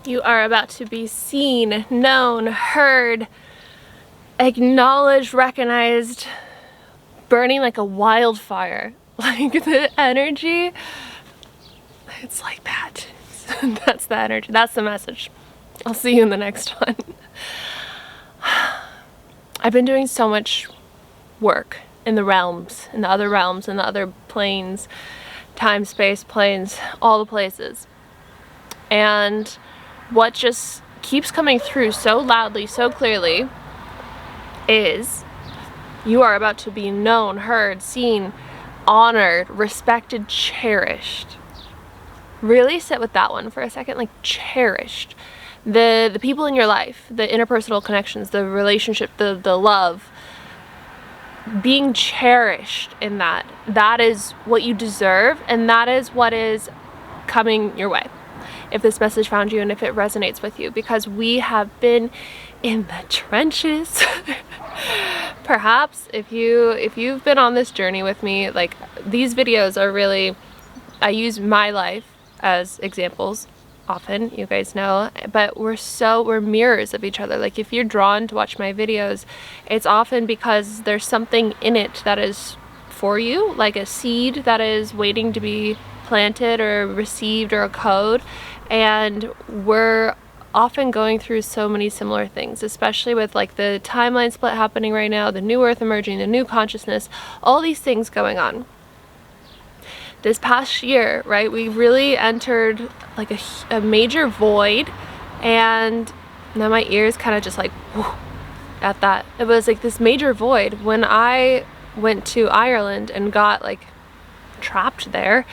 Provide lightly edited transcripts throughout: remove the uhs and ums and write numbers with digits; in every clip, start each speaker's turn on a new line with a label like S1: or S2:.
S1: You are about to be seen, known, heard, acknowledged, recognized, burning like a wildfire. Like the energy, it's like that. That's the energy. That's the message. I'll see you in the next one. I've been doing so much work in the realms, in the other planes, time, space, planes, all the places. And what just keeps coming through so loudly, so clearly, is you are about to be known, heard, seen, honored, respected, cherished. Really sit with that one for a second, like cherished. The people in your life, the interpersonal connections, the relationship, the love, being cherished in that is what you deserve, and that is what is coming your way. If this message found you and if it resonates with you, because we have been in the trenches. Perhaps if you've been on this journey with me, like these videos are really, I use my life as examples often, you guys know, but we're mirrors of each other. Like if you're drawn to watch my videos, it's often because there's something in it that is for you, like a seed that is waiting to be planted or received, or a code. And we're often going through so many similar things, especially with like the timeline split happening right now, the new earth emerging, the new consciousness, all these things going on. This past year, right, we really entered like a major void, and now my ears kind of just like whoo, at that. It was like this major void when I went to Ireland and got like trapped there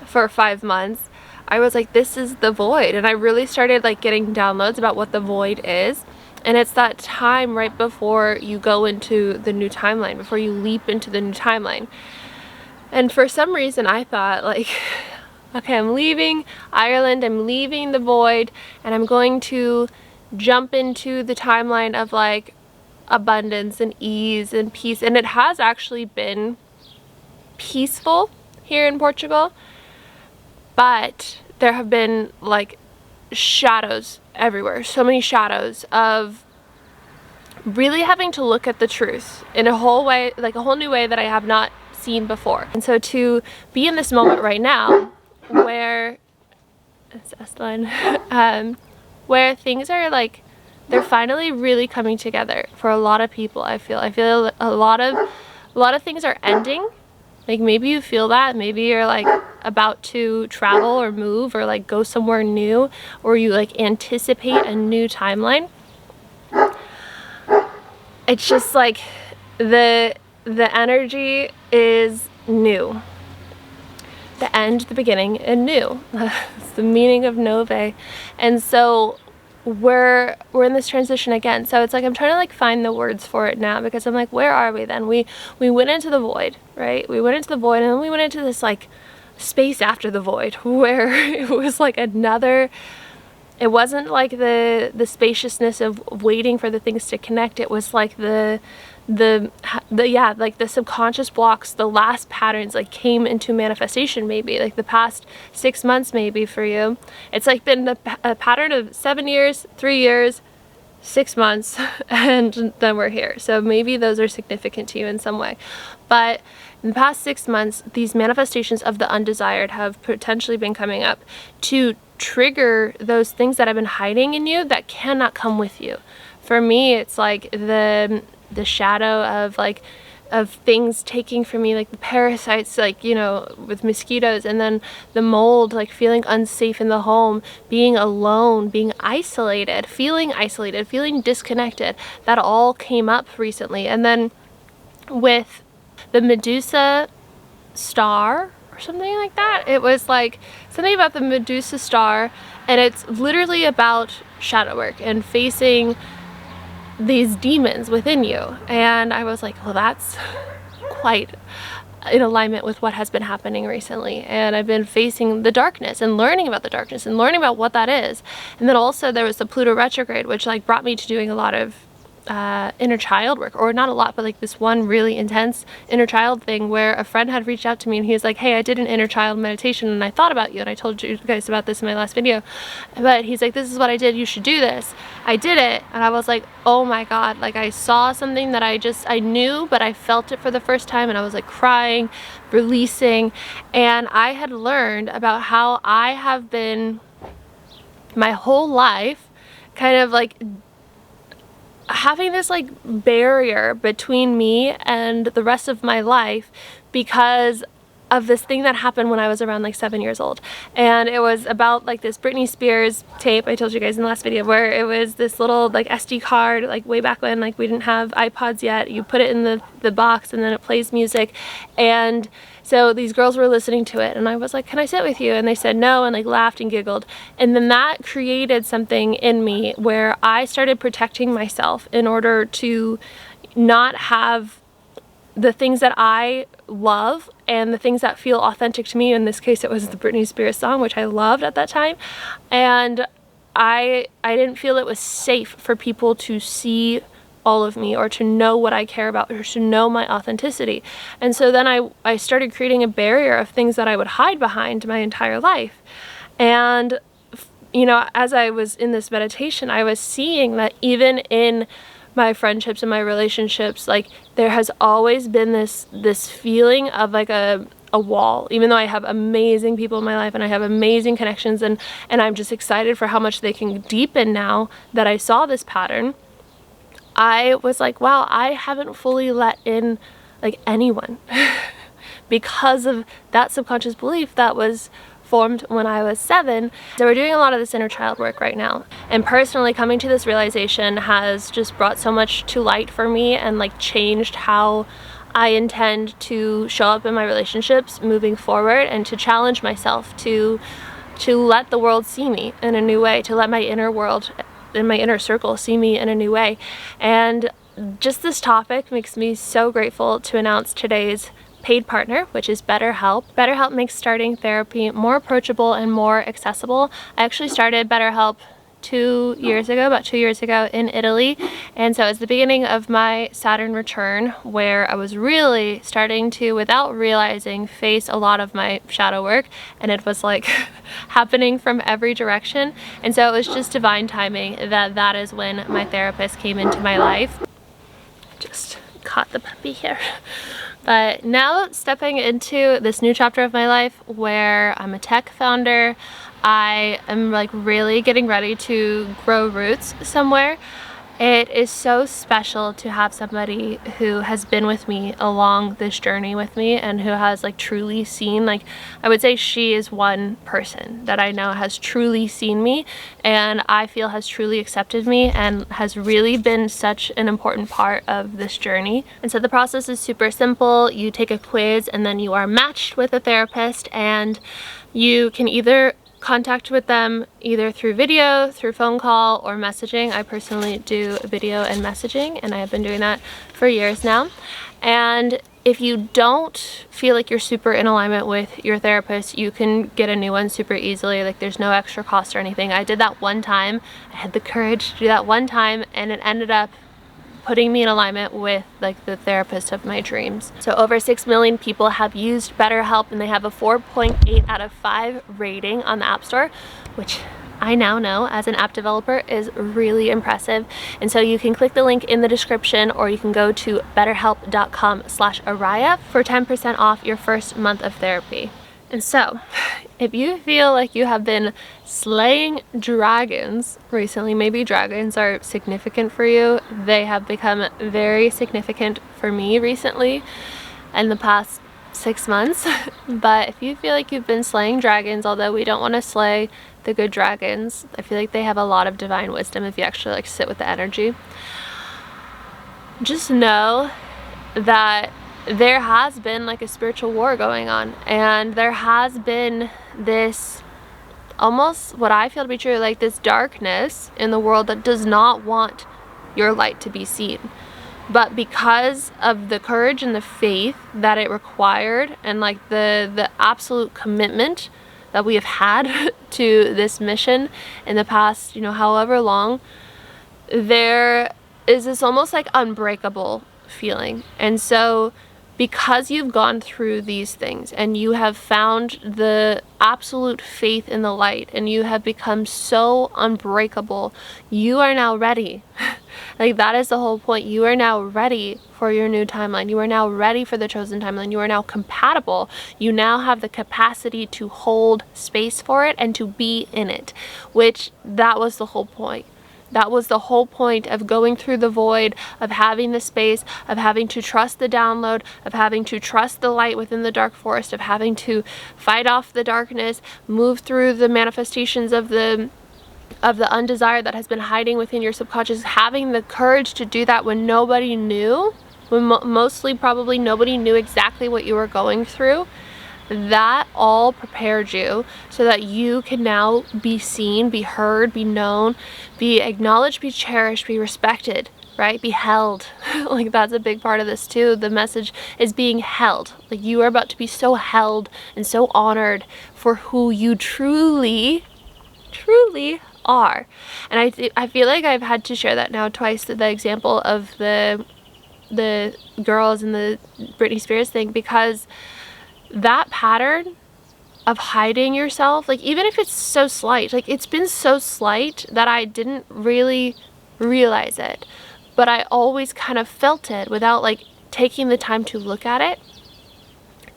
S1: for 5 months. I was like, this is the void. And I really started like getting downloads about what the void is. And it's that time right before you go into the new timeline, before you leap into the new timeline. And for some reason I thought like, okay, I'm leaving Ireland, I'm leaving the void, and I'm going to jump into the timeline of like abundance and ease and peace. And it has actually been peaceful here in Portugal, but there have been like shadows everywhere, so many shadows of really having to look at the truth in a whole way, like a whole new way that I have not seen before. And so to be in this moment right now where it's Aslan, where things are like, they're finally really coming together for a lot of people. I feel a lot of things are ending. Like maybe you feel that, maybe you're like about to travel or move or like go somewhere new, or you like anticipate a new timeline. It's just like the energy is new. The end, the beginning, and new. It's the meaning of NŌVÉ. And so we're in this transition again. So it's like I'm trying to like find the words for it now, because I'm like, where are we then? We went into the void, right? We went into the void, and then we went into this like space after the void where it was like another, it wasn't like the spaciousness of waiting for the things to connect. It was like the like the subconscious blocks, the last patterns like came into manifestation, maybe like the past 6 months, maybe for you. It's like been a pattern of 7 years, 3 years, 6 months, and then we're here. So maybe those are significant to you in some way. But in the past 6 months, these manifestations of the undesired have potentially been coming up to trigger those things that have been hiding in you that cannot come with you. For me, it's like the shadow of things taking from me, like the parasites, like, you know, with mosquitoes, and then the mold, like feeling unsafe in the home, being alone, being isolated, feeling disconnected. That all came up recently. And then with the Medusa star or something like that, it was like something about the Medusa star, and it's literally about shadow work and facing these demons within you. And I was like, well, that's quite in alignment with what has been happening recently. And I've been facing the darkness and learning about the darkness and learning about what that is. And then also there was the Pluto retrograde, which like brought me to doing a lot of inner child work, or not a lot, but like this one really intense inner child thing where a friend had reached out to me and he was like, hey, I did an inner child meditation and I thought about you, and I told you guys about this in my last video, but he's like, this is what I did, you should do this. I did it and I was like, oh my god, like I saw something that I knew, but I felt it for the first time, and I was like crying, releasing, and I had learned about how I have been my whole life kind of like having this like barrier between me and the rest of my life because of this thing that happened when I was around like 7 years old. And it was about like this Britney Spears tape I told you guys in the last video, where it was this little like SD card, like way back when like we didn't have iPods yet. You put it in the box and then it plays music. And so these girls were listening to it and I was like, can I sit with you? And they said no, and like laughed and giggled. And then that created something in me where I started protecting myself in order to not have the things that I love and the things that feel authentic to me. In this case, it was the Britney Spears song, which I loved at that time. And I didn't feel it was safe for people to see all of me or to know what I care about or to know my authenticity. And so then I started creating a barrier of things that I would hide behind my entire life. And, you know, as I was in this meditation, I was seeing that even in my friendships and my relationships, like there has always been this feeling of like a wall. Even though I have amazing people in my life and I have amazing connections, and I'm just excited for how much they can deepen now that I saw this pattern, I was like, wow, I haven't fully let in like anyone because of that subconscious belief that was formed when I was 7. So we're doing a lot of this inner child work right now, and personally coming to this realization has just brought so much to light for me and like changed how I intend to show up in my relationships moving forward, and to challenge myself to let the world see me in a new way, to let my inner world and my inner circle see me in a new way. And just this topic makes me so grateful to announce today's paid partner, which is BetterHelp. BetterHelp makes starting therapy more approachable and more accessible. I actually started BetterHelp about 2 years ago in Italy, and so it's the beginning of my Saturn return, where I was really starting to, without realizing, face a lot of my shadow work, and it was like happening from every direction. And so it was just divine timing that is when my therapist came into my life. Just caught the puppy here. But now stepping into this new chapter of my life where I'm a tech founder, I am like really getting ready to grow roots somewhere. It is so special to have somebody who has been with me along this journey with me, and who has like truly seen, like I would say she is one person that I know has truly seen me, and I feel has truly accepted me and has really been such an important part of this journey. And so the process is super simple. You take a quiz and then you are matched with a therapist, and you can either contact with them either through video, through phone call, or messaging. I personally do video and messaging, and I have been doing that for years now. And if you don't feel like you're super in alignment with your therapist, you can get a new one super easily. Like there's no extra cost or anything. I did that one time. I had the courage to do that one time, and it ended up putting me in alignment with like the therapist of my dreams. So over 6 million people have used BetterHelp, and they have a 4.8 out of 5 rating on the App Store, which I now know as an app developer is really impressive. And so you can click the link in the description, or you can go to betterhelp.com/Araya for 10% off your first month of therapy. And so, if you feel like you have been slaying dragons recently, maybe dragons are significant for you. They have become very significant for me recently in the past 6 months. But if you feel like you've been slaying dragons, although we don't want to slay the good dragons, I feel like they have a lot of divine wisdom if you actually like sit with the energy. Just know that there has been like a spiritual war going on, and there has been this almost, what I feel to be true, like this darkness in the world that does not want your light to be seen. But because of the courage and the faith that it required, and like the absolute commitment that we have had to this mission in the past, you know, however long, there is this almost like unbreakable feeling. And so because you've gone through these things and you have found the absolute faith in the light and you have become so unbreakable, you are now ready. Like, that is the whole point. You are now ready for your new timeline. You are now ready for the chosen timeline. You are now compatible. You now have the capacity to hold space for it and to be in it, which that was the whole point. That was the whole point of going through the void, of having the space, of having to trust the download, of having to trust the light within the dark forest, of having to fight off the darkness, move through the manifestations of the undesired that has been hiding within your subconscious, having the courage to do that when nobody knew, when mostly probably nobody knew exactly what you were going through. That all prepared you so that you can now be seen, be heard, be known, be acknowledged, be cherished, be respected, right? Be held. Like, that's a big part of this too. The message is being held. Like, you are about to be so held and so honored for who you truly are. And I feel like I've had to share that now twice, the example of the girls and the Britney Spears thing, because that pattern of hiding yourself, like, even if it's so slight, like, it's been so slight that I didn't really realize it, but I always kind of felt it without like taking the time to look at it.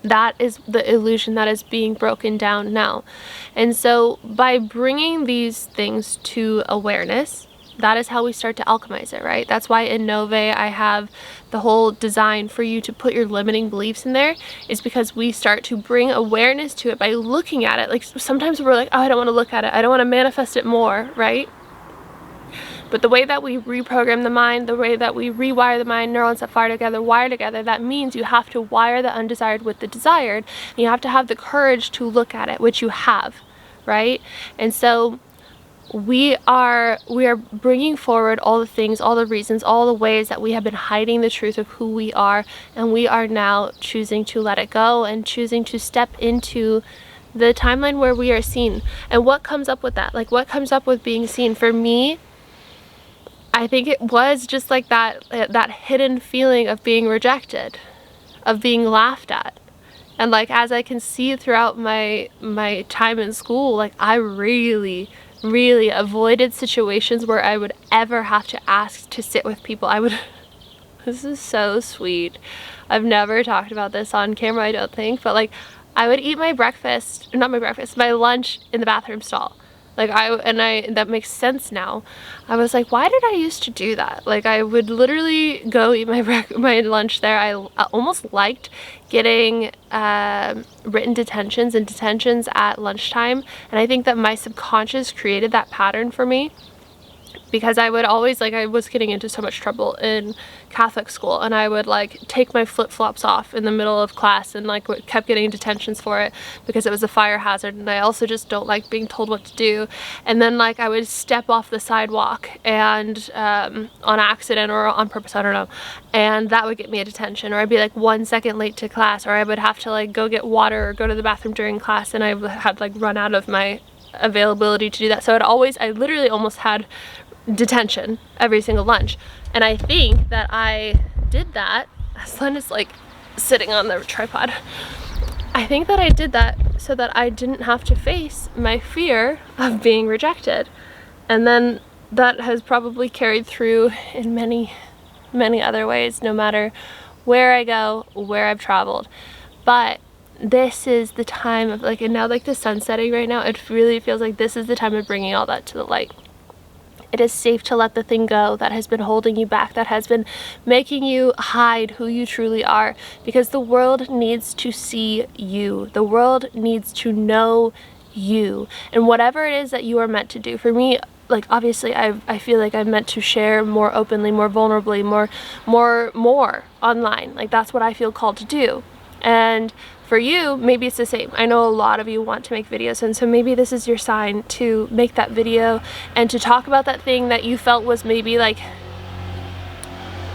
S1: That is the illusion that is being broken down now. And so by bringing these things to awareness, that is how we start to alchemize it, right? That's why in NŌVÉ I have the whole design for you to put your limiting beliefs in there, is because we start to bring awareness to it by looking at it. Like, sometimes we're like, oh, I don't want to look at it, I don't want to manifest it more, right? But the way that we reprogram the mind, the way that we rewire the mind, neurons that fire together, wire together, that means you have to wire the undesired with the desired, and you have to have the courage to look at it, which you have, right? And so we are bringing forward all the things, all the reasons, all the ways that we have been hiding the truth of who we are, and we are now choosing to let it go and choosing to step into the timeline where we are seen. And what comes up with that? Like, what comes up with being seen? For me, I think it was just like that hidden feeling of being rejected, of being laughed at. And like, as I can see throughout my time in school, like, I really avoided situations where I would ever have to ask to sit with people. This is so sweet. I've never talked about this on camera, I don't think, but like, I would eat my lunch in the bathroom stall. Like, that makes sense now. I was like, why did I used to do that? Like, I would literally go eat my lunch there. I almost liked getting written detentions and detentions at lunchtime, and I think that my subconscious created that pattern for me, because I would always, like, I was getting into so much trouble in Catholic school, and I would like take my flip-flops off in the middle of class and like kept getting detentions for it because it was a fire hazard, and I also just don't like being told what to do. And then like I would step off the sidewalk and on accident or on purpose, I don't know, and that would get me a detention. Or I'd be like 1 second late to class, or I would have to like go get water or go to the bathroom during class, and I had like run out of my availability to do that. So I literally almost had detention every single lunch. And I think that I did that. Aslan is like sitting on the tripod. I think that I did that so that I didn't have to face my fear of being rejected. And then that has probably carried through in many other ways, no matter where I go, where I've traveled. But this is the time of like, and now like the sun's setting right now, it really feels like this is the time of bringing all that to the light. It is safe to let the thing go that has been holding you back, that has been making you hide who you truly are, because the world needs to see you. The world needs to know you, and whatever it is that you are meant to do. For me, like, obviously I feel like I'm meant to share more openly, more vulnerably, more online. Like, that's what I feel called to do. And for you, maybe it's the same. I know a lot of you want to make videos, and so maybe this is your sign to make that video and to talk about that thing that you felt was maybe like,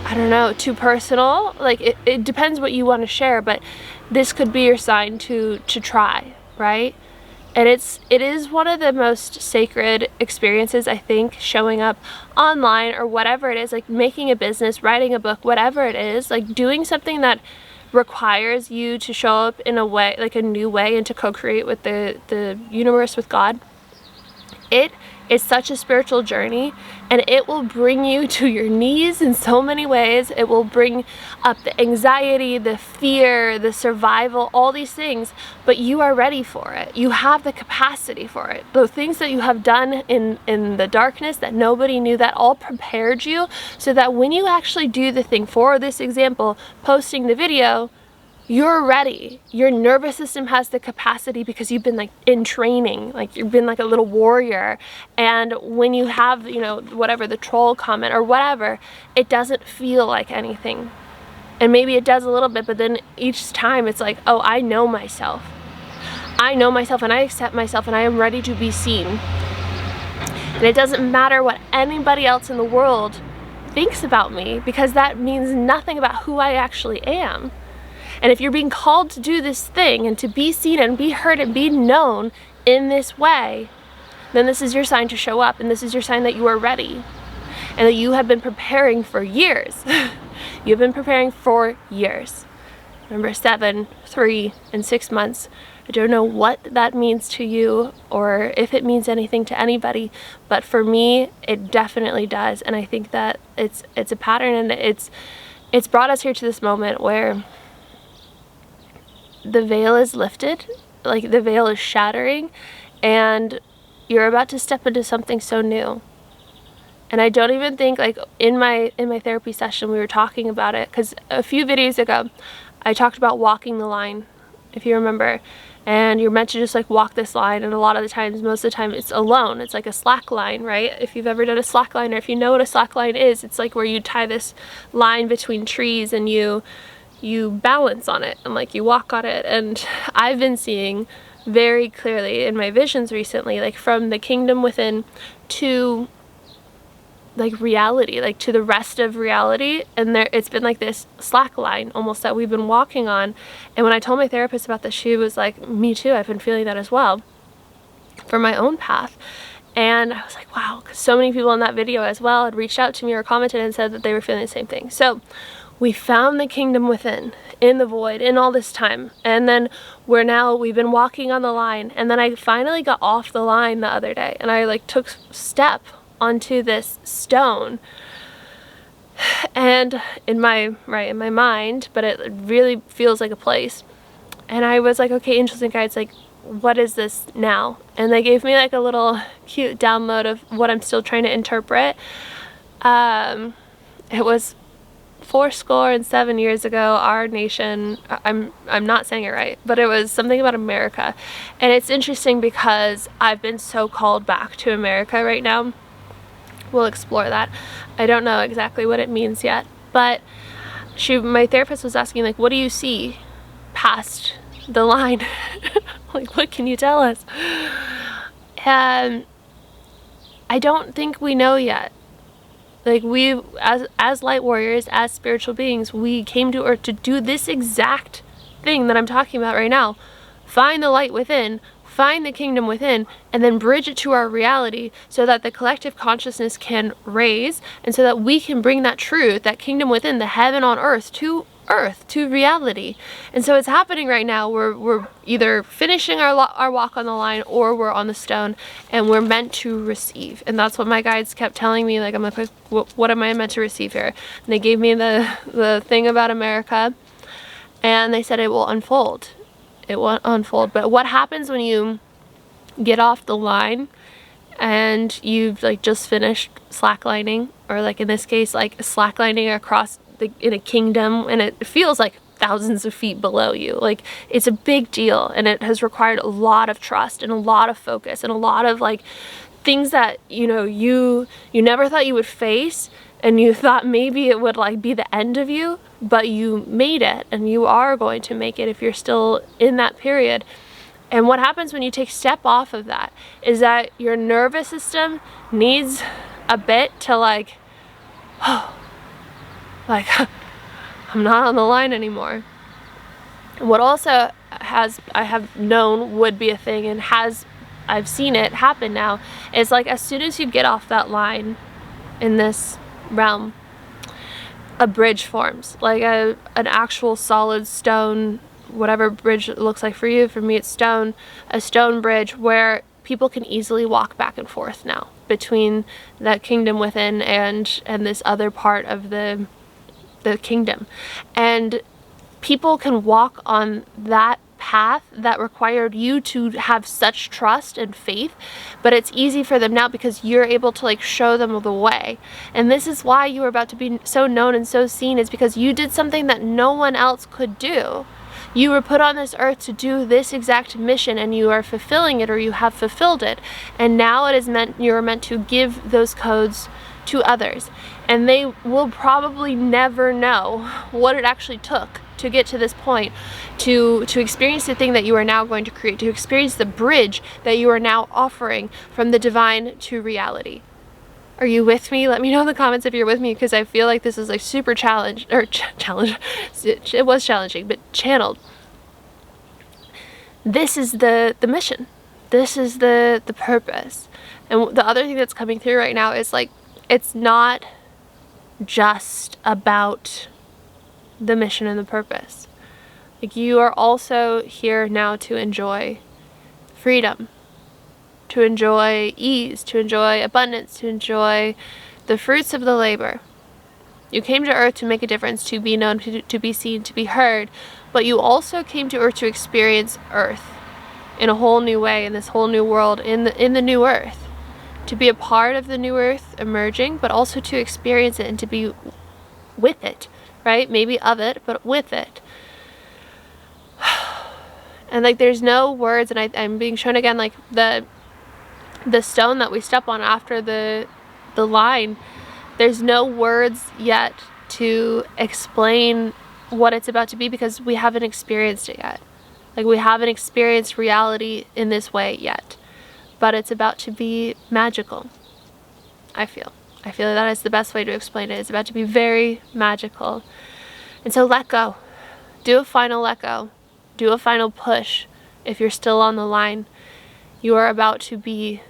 S1: I don't know, too personal. Like, it depends what you want to share, but this could be your sign to try, right? And it is one of the most sacred experiences, I think, showing up online or whatever it is, like making a business, writing a book, whatever it is, like doing something that requires you to show up in a way, like a new way, and to co-create with the universe, with God. It is such a spiritual journey, and it will bring you to your knees in so many ways. It will bring up the anxiety, the fear, the survival, all these things, but you are ready for it. You have the capacity for it. The things that you have done in the darkness that nobody knew, that all prepared you so that when you actually do the thing, for this example, posting the video, you're ready. Your nervous system has the capacity because you've been like in training, like you've been like a little warrior. And when you have, you know, whatever, the troll comment or whatever, it doesn't feel like anything. And maybe it does a little bit, but then each time it's like, oh, I know myself. I know myself and I accept myself and I am ready to be seen. And it doesn't matter what anybody else in the world thinks about me, because that means nothing about who I actually am. And if you're being called to do this thing and to be seen and be heard and be known in this way, then this is your sign to show up, and this is your sign that you are ready and that you have been preparing for years. You've been preparing for years. Remember, 7, 3, and 6 months. I don't know what that means to you or if it means anything to anybody, but for me, it definitely does. And I think that it's a pattern, and it's brought us here to this moment where the veil is lifted, like the veil is shattering, and you're about to step into something so new. And I don't even think, like in my therapy session we were talking about it, because a few videos ago I talked about walking the line, if you remember, and you're meant to just like walk this line, and a lot of the times, most of the time, it's alone. It's like a slack line, right? If you've ever done a slack line, or if you know what a slack line is, it's like where you tie this line between trees and you balance on it and like you walk on it. And I've been seeing very clearly in my visions recently, like from the kingdom within to like reality, like to the rest of reality, and it's been like this slack line almost that we've been walking on. And when I told my therapist about this, she was like, me too, I've been feeling that as well for my own path. And I was like, wow, because so many people in that video as well had reached out to me or commented and said that they were feeling the same thing. So we found the kingdom within, in the void, in all this time. And then we've been walking on the line. And then I finally got off the line the other day, and I like took step onto this stone. And in my mind, but it really feels like a place. And I was like, okay, angels and guides, like, what is this now? And they gave me like a little cute download of what I'm still trying to interpret. It was 7 years ago, our nation, I'm not saying it right, but it was something about America. And it's interesting because I've been so called back to America right now. We'll explore that. I don't know exactly what it means yet, but my therapist was asking, like, what do you see past the line? Like, what can you tell us? And I don't think we know yet. Like, we, as light warriors, as spiritual beings, we came to Earth to do this exact thing that I'm talking about right now. Find the light within, find the kingdom within, and then bridge it to our reality so that the collective consciousness can raise, and so that we can bring that truth, that kingdom within, the heaven on earth, to reality. And so it's happening right now. We're either finishing our walk on the line, or we're on the stone, and we're meant to receive. And that's what my guides kept telling me. Like, I'm like, what am I meant to receive here? And they gave me the thing about America, and they said it will unfold. It will unfold. But what happens when you get off the line and you've like just finished slacklining, or like in this case, like slacklining across in a kingdom, and it feels like thousands of feet below you. Like, it's a big deal, and it has required a lot of trust and a lot of focus and a lot of like things that, you know, you never thought you would face, and you thought maybe it would like be the end of you, but you made it, and you are going to make it if you're still in that period. And what happens when you take step off of that is that your nervous system needs a bit to like, oh, like, I'm not on the line anymore. What also I have known would be a thing, and has I've seen it happen now, is like as soon as you get off that line in this realm, a bridge forms, like an actual solid stone, whatever bridge it looks like for you. For me it's stone, a stone bridge where people can easily walk back and forth now between that kingdom within and this other part of the kingdom, and people can walk on that path that required you to have such trust and faith, but it's easy for them now because you're able to like show them the way. And this is why you are about to be so known and so seen, is because you did something that no one else could do. You were put on this earth to do this exact mission, and you are fulfilling it, or you have fulfilled it, and now it is meant, you're meant to give those codes to others, and they will probably never know what it actually took to get to this point, to experience the thing that you are now going to create, to experience the bridge that you are now offering from the divine to reality. Are you with me? Let me know in the comments if you're with me, because I feel like this is like super challenge, it was challenging, but channeled. This is the mission. This is the purpose. And the other thing that's coming through right now is like, it's not just about the mission and the purpose. Like, you are also here now to enjoy freedom, to enjoy ease, to enjoy abundance, to enjoy the fruits of the labor. You came to earth to make a difference, to be known, to be seen, to be heard, but you also came to earth to experience earth in a whole new way, in this whole new world, in the new earth, to be a part of the new earth emerging, but also to experience it and to be with it, right? Maybe of it, but with it. And like, there's no words, and I'm being shown again, like the stone that we step on after the line, there's no words yet to explain what it's about to be, because we haven't experienced it yet. Like, we haven't experienced reality in this way yet, but it's about to be magical. I feel that is the best way to explain it. It's about to be very magical. And so let go. Do a final let go. Do a final push. If you're still on the line, you are about to be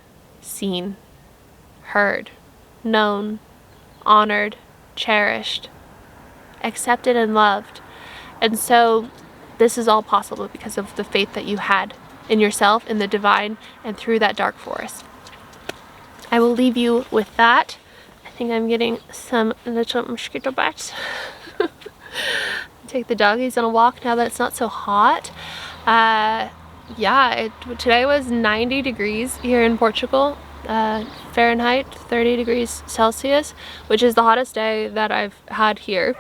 S1: seen, heard, known, honored, cherished, accepted, and loved. And so this is all possible because of the faith that you had in yourself, in the divine, and through that dark forest. I will leave you with that. I think I'm getting some little mosquito bites. Take the doggies on a walk now that it's not so hot. Yeah, today was 90 degrees here in Portugal, Fahrenheit, 30 degrees Celsius, which is the hottest day that I've had here.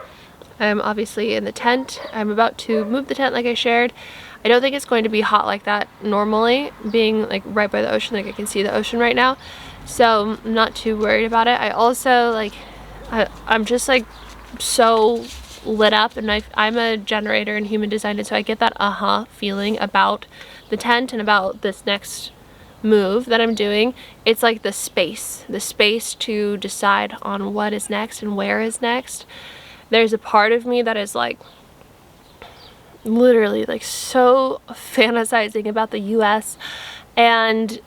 S1: I'm obviously in the tent. I'm about to move the tent like I shared. I don't think it's going to be hot like that normally, being like right by the ocean. Like, I can see the ocean right now, so I'm not too worried about it. I also like, I'm just like so lit up, and I'm a generator in human design, and so I get that feeling about the tent and about this next move that I'm doing. It's like the space to decide on what is next and where is next. There's a part of me that is like literally like so fantasizing about the US, and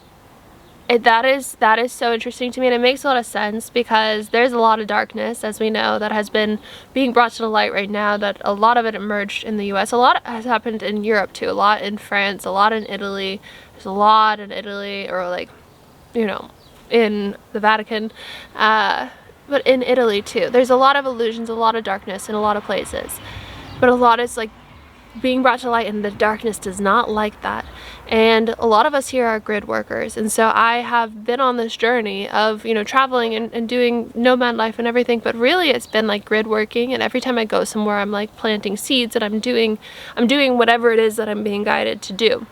S1: that is so interesting to me, and it makes a lot of sense because there's a lot of darkness, as we know, that has been being brought to the light right now, that a lot of it emerged in the US. A lot has happened in Europe too, a lot in France, a lot in Italy. There's a lot in Italy, or like, you know, in the Vatican, but in Italy too. There's a lot of illusions, a lot of darkness in a lot of places, but a lot is like being brought to light, and the darkness does not like that. And a lot of us here are grid workers, and so I have been on this journey of, you know, traveling and doing nomad life and everything, but really it's been like grid working, and every time I go somewhere I'm like planting seeds, and I'm doing whatever it is that I'm being guided to do.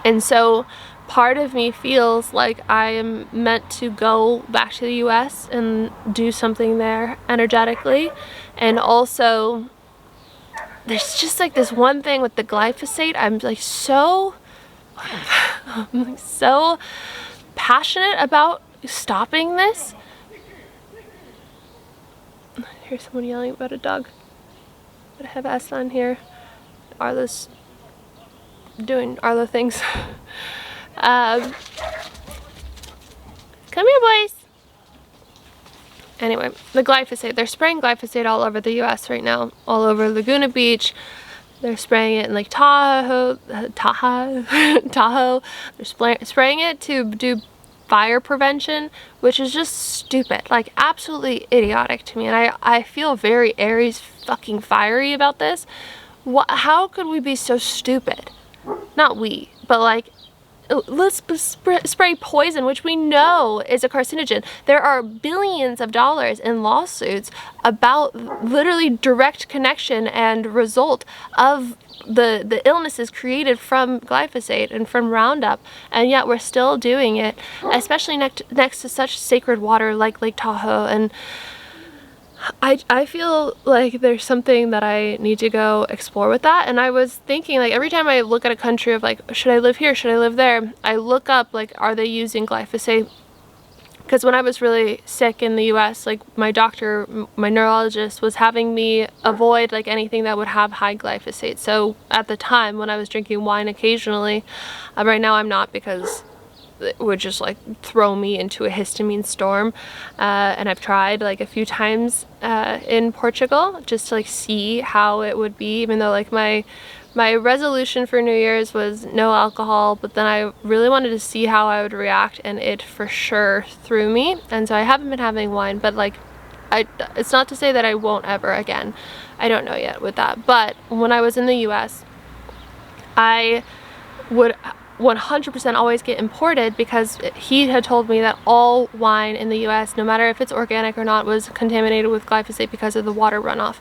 S1: And so part of me feels like I am meant to go back to the US and do something there energetically. And also there's just like this one thing with the glyphosate. I'm like so passionate about stopping this. I hear someone yelling about a dog. But I have Aslan here. Arlo's doing Arlo things. Come here, boys. Anyway, the glyphosate. They're spraying glyphosate all over the U.S. right now. All over Laguna Beach. They're spraying it in Lake Tahoe. Tahoe. They're spraying it to do fire prevention, which is just stupid. Like, absolutely idiotic to me. And I feel very Aries fucking fiery about this. How could we be so stupid? Not we, but like, let's spray poison, which we know is a carcinogen. There are billions of dollars in lawsuits about literally direct connection and result of the illnesses created from glyphosate and from Roundup, and yet we're still doing it, especially next to such sacred water like Lake Tahoe. And I feel like there's something that I need to go explore with that. And I was thinking, like, every time I look at a country of like, should I live here, should I live there, I look up like, are they using glyphosate? Because when I was really sick in the US, like, my doctor, my neurologist was having me avoid like anything that would have high glyphosate. So at the time when I was drinking wine occasionally, right now I'm not, because it would just like throw me into a histamine storm, and I've tried like a few times in Portugal just to like see how it would be, even though like my resolution for New Year's was no alcohol, but then I really wanted to see how I would react, and it for sure threw me. And so I haven't been having wine, but like it's not to say that I won't ever again. I don't know yet with that. But when I was in the US, I would 100% always get imported, because he had told me that all wine in the US, no matter if it's organic or not, was contaminated with glyphosate because of the water runoff.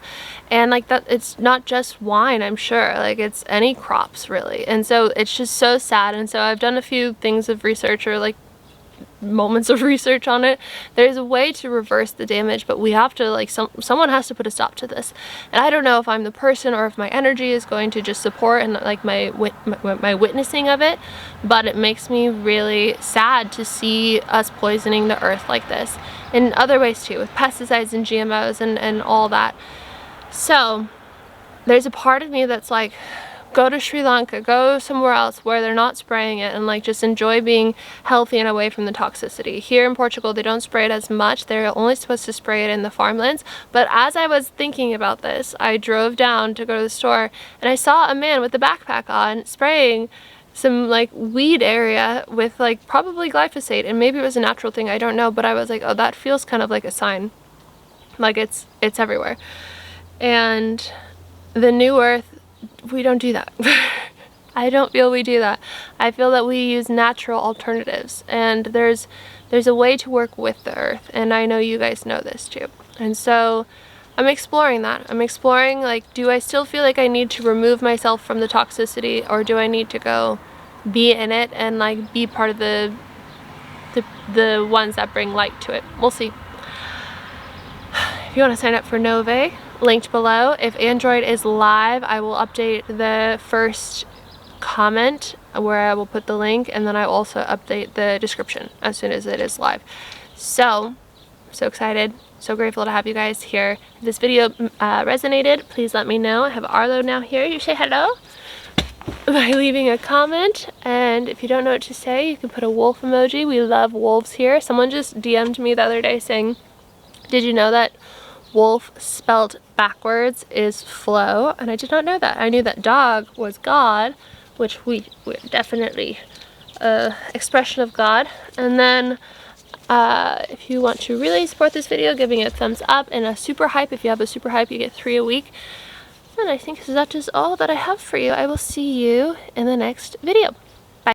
S1: And like that, it's not just wine, I'm sure, like it's any crops really. And so it's just so sad. And so I've done a few things of research, or like moments of research on it. There's a way to reverse the damage, but we have to like, someone has to put a stop to this. And I don't know if I'm the person or if my energy is going to just support and like my witnessing of it, but it makes me really sad to see us poisoning the earth like this in other ways too, with pesticides and GMOs and all that. So there's a part of me that's like, go to Sri Lanka, go somewhere else where they're not spraying it, and like just enjoy being healthy and away from the toxicity. Here in Portugal, they don't spray it as much. They're only supposed to spray it in the farmlands. But as I was thinking about this, I drove down to go to the store, and I saw a man with a backpack on spraying some like weed area with like probably glyphosate, and maybe it was a natural thing, I don't know, but I was like, oh, that feels kind of like a sign, like it's everywhere. And the new earth, we don't do that. I don't feel we do that. I feel that we use natural alternatives, and there's a way to work with the earth, and I know you guys know this too. And so I'm exploring that. I'm exploring, like, do I still feel like I need to remove myself from the toxicity, or do I need to go be in it and like be part of the ones that bring light to it? We'll see. If you want to sign up for NŌVÉ, linked below. If Android is live, I will update the first comment where I will put the link, and then I will also update the description as soon as it is live. So excited, so grateful to have you guys here. If this video resonated, please let me know. I have Arlo now here. You say hello by leaving a comment, and if you don't know what to say, you can put a wolf emoji. We love wolves here. Someone just DM'd me the other day saying, did you know that wolf spelled backwards is flow? And I did not know that. I knew that dog was God, which we're definitely expression of God. And then if you want to really support this video, giving it a thumbs up and a super hype. If you have a super hype, you get 3 a week. And I think that is all that I have for you. I will see you in the next video.